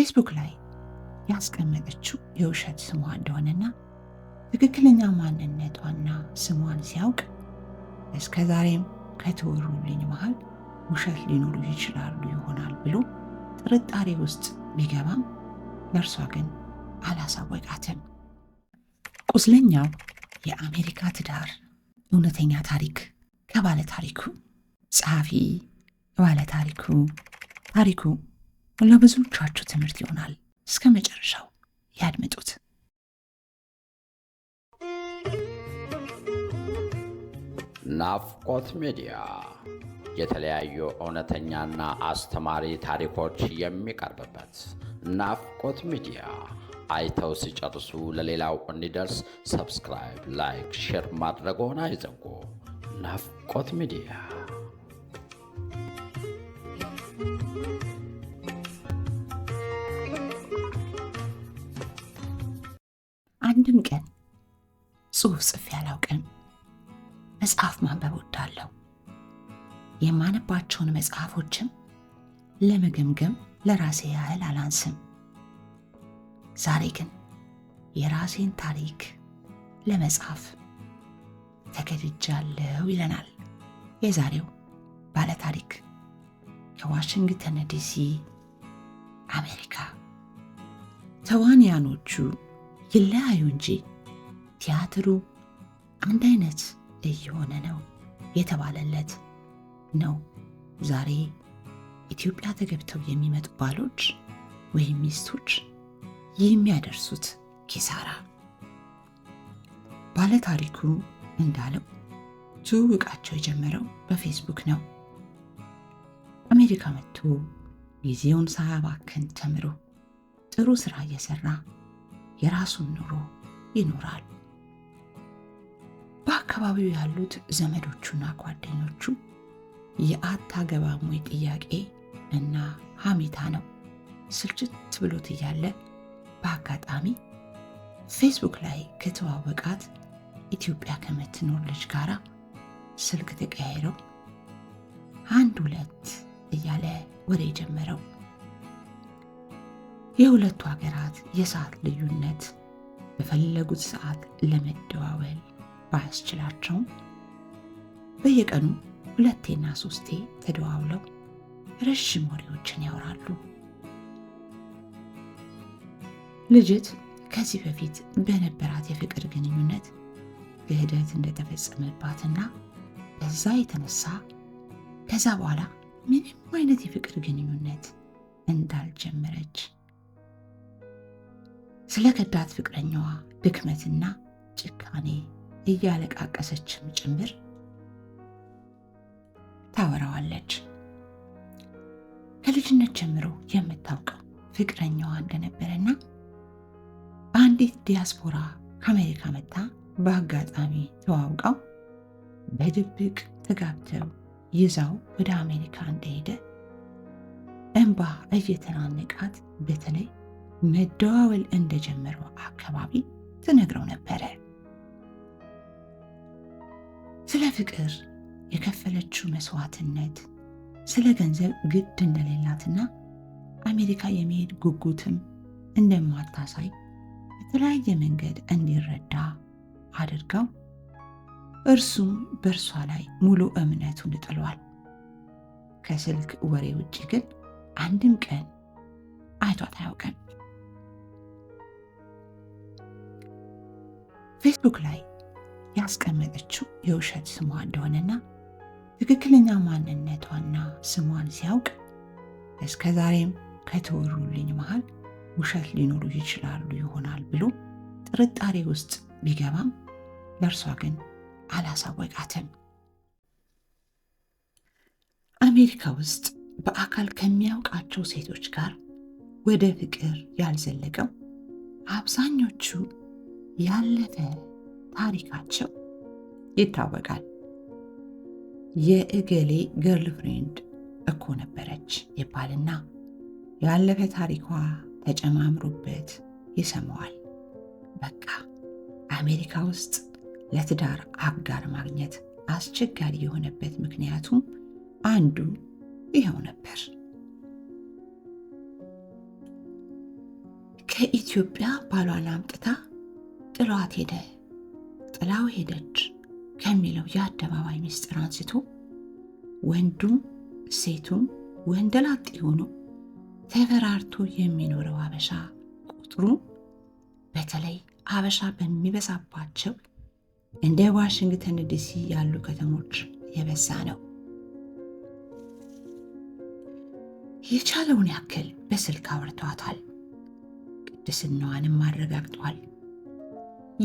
ፌስቡክ ላይ ያስቀመጠችው የውሸት ስሟ እንደሆነና ትክክለኛ ማንነቷና ስሟን ሲያውቅ እስከ ዛሬም ከተወሩልኝ መሃል ውሸት ሊኖሩ ይችላሉ ይሆናል ብሎ ጥርጣሬ ውስጥ ቢገባም ለእርሷ ግን አላሳወቃትም። ቁስለኛው የአሜሪካ ትዳር እውነተኛ ታሪክ ከባለ ታሪኩ ጸሐፊ ባለ ታሪኩ ለብዙዎቻችሁ ትምህርት ይሆናል። እስከ መጨረሻው ያድምጡት። ናፍቆት ሚዲያ የተለያዩ እውነተኛና አስተማሪ ታሪኮች የሚቀርብበት ናፍቆት ሚዲያ። አይተው ሲጨርሱ ለሌላው እንዲደርስ ሰብስክራይብ፣ ላይክ፣ ሼር ማድረግዎን አይዘንጉ። ናፍቆት ሚዲያ። አንድም ቀን ጽሑፍ ጽፌ አላውቅም። መጽሐፍ ማንበብ ወዳለሁ። የማነባቸውን መጽሐፎችም ለመገምገም ለራሴ ያህል አላንስም። ዛሬ ግን የራሴን ታሪክ ለመጻፍ ተገድጃለሁ ይለናል የዛሬው ባለታሪክ ከዋሽንግተን ዲሲ አሜሪካ። ተዋንያኖቹ ይለያዩ እንጂ ቲያትሩ አንድ አይነት እየሆነ ነው የተባለለት ነው። ዛሬ ኢትዮጵያ ተገብተው የሚመጡ ባሎች ወይም ሚስቶች የሚያደርሱት ኪሳራ። ባለታሪኩ እንዳለው ትውውቃቸው የጀመረው በፌስቡክ ነው። አሜሪካ መጥቶ ጊዜውን ሳያባክን ተምሮ ጥሩ ስራ እየሰራ የራሱን ኑሮ ይኖራል። በአካባቢው ያሉት ዘመዶቹና ጓደኞቹ የአታገባም ወይ ጥያቄ እና ሐሜታ ነው ስልችት ብሎት እያለ በአጋጣሚ ፌስቡክ ላይ ከተዋወቃት ኢትዮጵያ ከምትኖር ልጅ ጋር ስልክ ተቀያይረው አንድ ሁለት እያለ ወሬ ጀመረው። የሁለቱ ሀገራት የሰዓት ልዩነት በፈለጉት ሰዓት ለመደዋወል ባያስችላቸውም በየቀኑ 2ና 3 ተደዋውለው ረዥም ወሬዎችን ያወራሉ። ልጅት ከዚህ በፊት በነበራት የፍቅር ግንኙነት ክህደት እንደተፈጸመባትና በዛ የተነሳ ከዛ በኋላ ምንም አይነት የፍቅር ግንኙነት እንዳልጀመረች፣ ስለ ከዳት ፍቅረኛዋ ድክመትና ጭካኔ እያለቃቀሰችም ጭምር ታወራዋለች። ከልጅነት ጀምሮ የምታውቀው ፍቅረኛዋ እንደነበረና አንዲት ዲያስፖራ ከአሜሪካ መጣ በአጋጣሚ ተዋውቀው በድብቅ ተጋብተው ይዛው ወደ አሜሪካ እንደሄደ እንባ እየተናነቃት በተለይ መደዋወል እንደጀመረው አካባቢ ትነግረው ነበረ። ስለ ፍቅር የከፈለችው መስዋዕትነት፣ ስለ ገንዘብ ግድ እንደሌላትና አሜሪካ የመሄድ ጉጉትም እንደማታሳይ በተለያየ መንገድ እንዲረዳ አድርገው እርሱም በእርሷ ላይ ሙሉ እምነቱን ጥሏል። ከስልክ ወሬ ውጭ ግን አንድም ቀን አይቷት አያውቅም። ፌስቡክ ላይ ያስቀመጠችው የውሸት ስሟ እንደሆነና ትክክለኛ ማንነቷና ስሟን ሲያውቅ እስከ ዛሬም ከተወሩልኝ መሃል ውሸት ሊኖሩ ይችላሉ ይሆናል ብሎ ጥርጣሬ ውስጥ ቢገባም ለእርሷ ግን አላሳወቃትም። አሜሪካ ውስጥ በአካል ከሚያውቃቸው ሴቶች ጋር ወደ ፍቅር ያልዘለቀው አብዛኞቹ ያለፈ ታሪካቸው ይታወቃል። የእገሌ ገርልፍሬንድ እኮ ነበረች ይባልና ያለፈ ታሪኳ ተጨማምሮበት ይሰማዋል። በቃ አሜሪካ ውስጥ ለትዳር አጋር ማግኘት አስቸጋሪ የሆነበት ምክንያቱም አንዱ ይኸው ነበር። ከኢትዮጵያ ባሏን አምጥታ ጥላው ሄደች ከሚለው የአደባባይ ምስጢር አንስቶ ወንዱም ሴቱም ወንደላጤ ሆኖ ተፈራርቶ የሚኖረው አበሻ ቁጥሩ በተለይ አበሻ በሚበዛባቸው እንደ ዋሽንግተን ዲሲ ያሉ ከተሞች የበዛ ነው። የቻለውን ያክል በስልክ አውርቷታል። ቅድስናዋንም አረጋግጧል።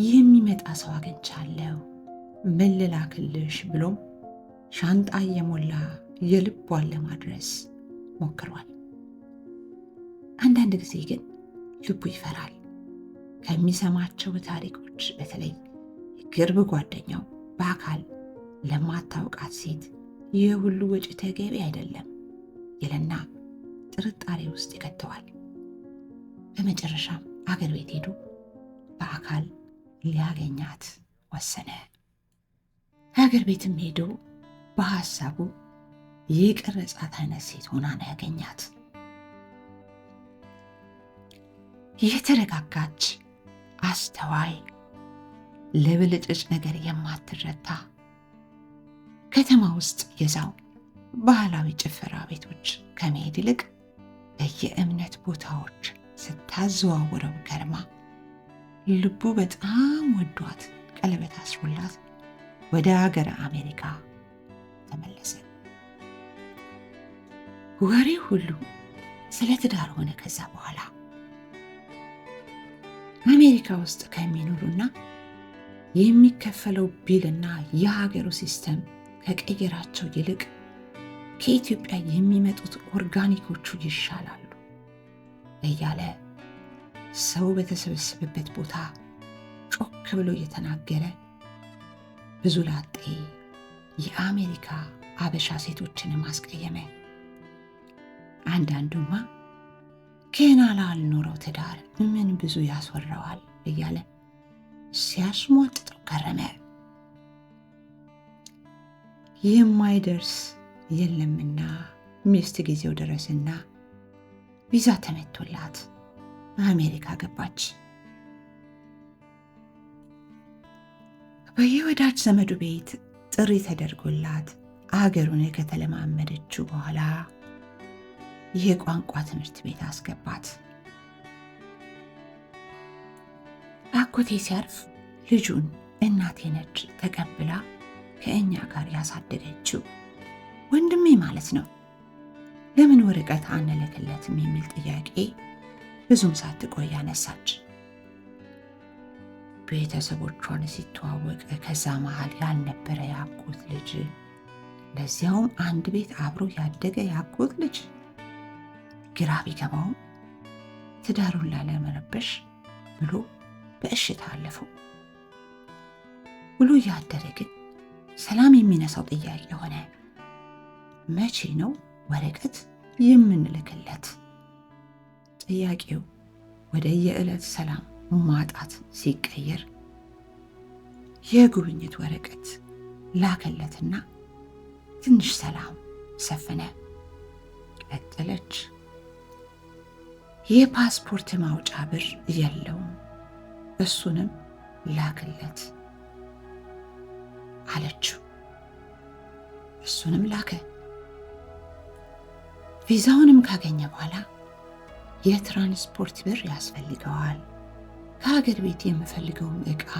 የሚመጣ ሰው አግኝቻለሁ ምን ልላክልሽ ብሎም ሻንጣ እየሞላ የልቧን ለማድረስ ሞክሯል። አንዳንድ ጊዜ ግን ልቡ ይፈራል። ከሚሰማቸው ታሪኮች በተለይ የቅርብ ጓደኛው በአካል ለማታውቃት ሴት ይህ ሁሉ ወጪ ተገቢ አይደለም ይልና ጥርጣሬ ውስጥ ይከተዋል። በመጨረሻም አገር ቤት ሄዶ በአካል ሊያገኛት ወሰነ። አገር ቤትም ሄዶ በሐሳቡ የቀረጻት አይነት ሴት ሆና ነው ያገኛት። የተረጋጋች፣ አስተዋይ፣ ለብልጭጭ ነገር የማትረታ ከተማ ውስጥ የዛው ባህላዊ ጭፈራ ቤቶች ከመሄድ ይልቅ በየእምነት ቦታዎች ስታዘዋውረው ከርማ ልቡ በጣም ወዷት ቀለበት አስሮላት ወደ ሀገረ አሜሪካ ተመለሰ። ወሬው ሁሉ ስለ ትዳር ሆነ። ከዛ በኋላ አሜሪካ ውስጥ ከሚኖሩና የሚከፈለው ቢልና የሀገሩ ሲስተም ከቀየራቸው ይልቅ ከኢትዮጵያ የሚመጡት ኦርጋኒኮቹ ይሻላሉ እያለ ሰው በተሰበሰበበት ቦታ ጮክ ብሎ እየተናገረ ብዙ ላጤ የአሜሪካ አበሻ ሴቶችን ማስቀየመ። አንዳንዱማ ገና ላልኖረው ትዳር ምን ብዙ ያስወራዋል እያለ ሲያሽሟጥጠው ከረመ። የማይደርስ የለምና ሚስት ጊዜው ደረስና ቪዛ ተመቶላት አሜሪካ ገባች። በየወዳጅ ዘመዱ ቤት ጥሪ ተደርጎላት አገሩን ከተለማመደችው በኋላ የቋንቋ ትምህርት ቤት አስገባት። አጎቴ ሲያርፍ ልጁን እናቴ ነች ተቀብላ ከእኛ ጋር ያሳደገችው፣ ወንድሜ ማለት ነው። ለምን ወረቀት አንልክለትም የሚል ጥያቄ ብዙም ሳትቆይ አነሳች። ቤተሰቦቿን ሲተዋወቅ ከዛ መሃል ያልነበረ ያጎት ልጅ፣ ለዚያውም አንድ ቤት አብሮ ያደገ ያጎት ልጅ ግራ ቢገባውም ትዳሩን ላለመረበሽ ብሎ በእሽታ አለፈው። ውሎ እያደረ ግን ሰላም የሚነሳው ጥያቄ ሆነ። መቼ ነው ወረቀት የምንልክለት? ጥያቄው ወደ የዕለት ሰላም ማጣት ሲቀየር የጉብኝት ወረቀት ላከለትና ትንሽ ሰላም ሰፈነ። ቀጠለች። የፓስፖርት ማውጫ ብር የለውም፣ እሱንም ላክለት አለችው። እሱንም ላከ። ቪዛውንም ካገኘ በኋላ የትራንስፖርት ብር ያስፈልገዋል፣ ከሀገር ቤት የምፈልገውን ዕቃ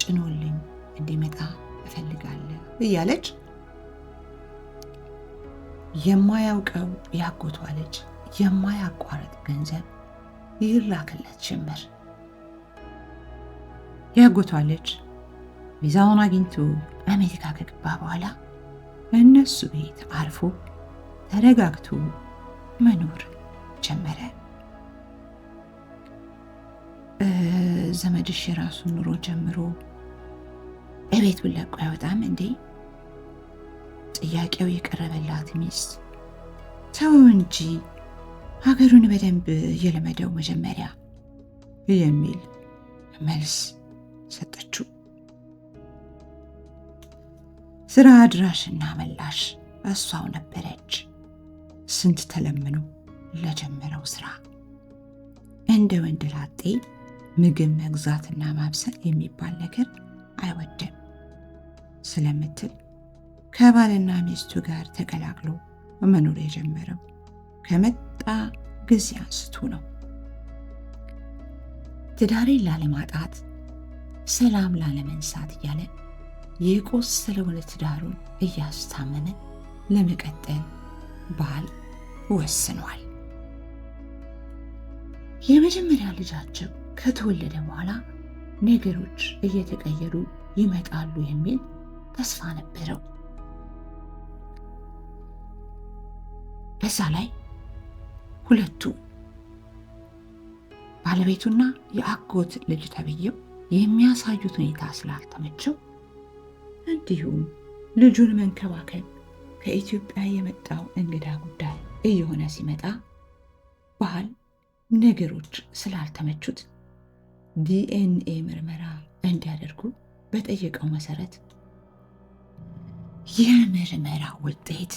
ጭኖልኝ እንዲመጣ እፈልጋለሁ እያለች የማያውቀው ያጎቷ ልጅ የማያቋርጥ ገንዘብ ይላክለት ጀመር። ያጎቷ ልጅ ቪዛውን አግኝቶ አሜሪካ ከገባ በኋላ እነሱ ቤት አርፎ ተረጋግቶ መኖር ጀመረ። ዘመድሽ የራሱን ኑሮ ጀምሮ እቤቱን ለቆ አይወጣም እንዴ? ጥያቄው የቀረበላት ሚስት ተው እንጂ ሀገሩን በደንብ የለመደው መጀመሪያ የሚል መልስ ሰጠችው። ስራ አድራሽና መላሽ እሷው ነበረች። ስንት ተለምኖ ለጀመረው ስራ እንደ ወንድ ላጤ ምግብ መግዛትና ማብሰል የሚባል ነገር አይወድም ስለምትል ከባልና ሚስቱ ጋር ተቀላቅሎ መኖር የጀመረው ከመጣ ጊዜ አንስቶ ነው። ትዳሬን ላለማጣት፣ ሰላም ላለመንሳት እያለ የቆሰለውን ትዳሩን እያስታመመ ለመቀጠል ባል ወስኗል። የመጀመሪያ ልጃቸው ከተወለደ በኋላ ነገሮች እየተቀየሩ ይመጣሉ የሚል ተስፋ ነበረው። በዛ ላይ ሁለቱ ባለቤቱና የአጎት ልጅ ተብዬው የሚያሳዩት ሁኔታ ስላልተመቸው እንዲሁም ልጁን መንከባከብ ከኢትዮጵያ የመጣው እንግዳ ጉዳይ እየሆነ ሲመጣ ባል ነገሮች ስላልተመቹት ዲኤንኤ ምርመራ እንዲያደርጉ በጠየቀው መሰረት የምርመራ ውጤት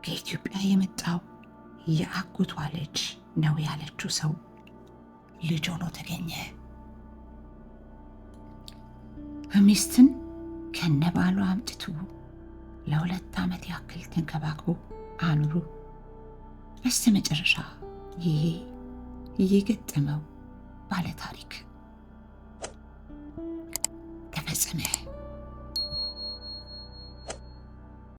ከኢትዮጵያ የመጣው የአጎቷ ልጅ ነው ያለችው ሰው ልጅ ሆኖ ተገኘ። ሚስትን ከነባሏ አምጥቶ ለ2 ዓመት ያክል ተንከባክቦ አኑሮ በስተመጨረሻ ይሄ የገጠመው ባለ ታሪክ ተፈጸመ።